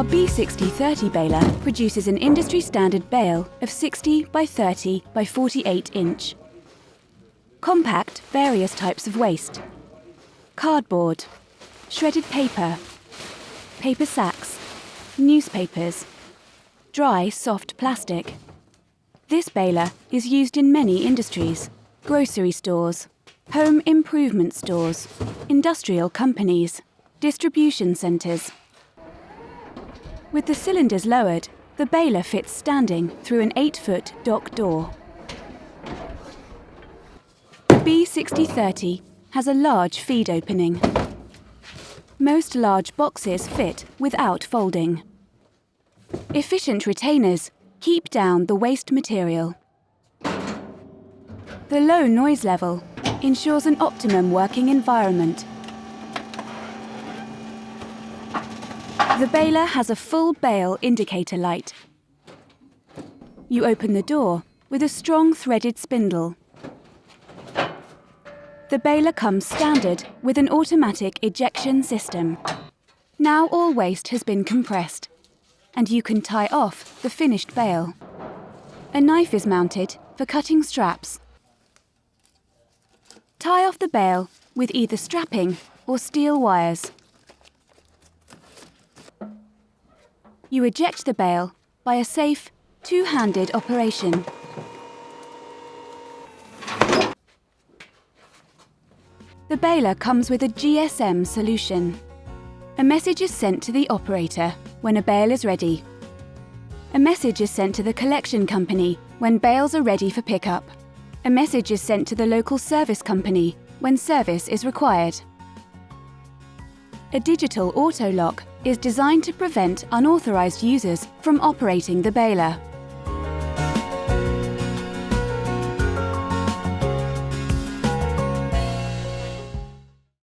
Our B6030 baler produces an industry-standard bale of 60 by 30 by 48 inch. Compact various types of waste: cardboard, shredded paper, paper sacks, newspapers, dry soft plastic. This baler is used in many industries: grocery stores, home improvement stores, industrial companies, distribution centres. With the cylinders lowered, the baler fits standing through an 8-foot dock door. The B6030 has a large feed opening. Most large boxes fit without folding. Efficient retainers keep down the waste material. The low noise level ensures an optimum working environment. The baler has a full bale indicator light. You open the door with a strong threaded spindle. The baler comes standard with an automatic ejection system. Now all waste has been compressed, and you can tie off the finished bale. A knife is mounted for cutting straps. Tie off the bale with either strapping or steel wires. You eject the bale by a safe, two-handed operation. The baler comes with a GSM-solution. A message is sent to the operator when a bale is ready. A message is sent to the collection company when bales are ready for pickup. A message is sent to the local service company when service is required. A digital auto lock is designed to prevent unauthorized users from operating the baler.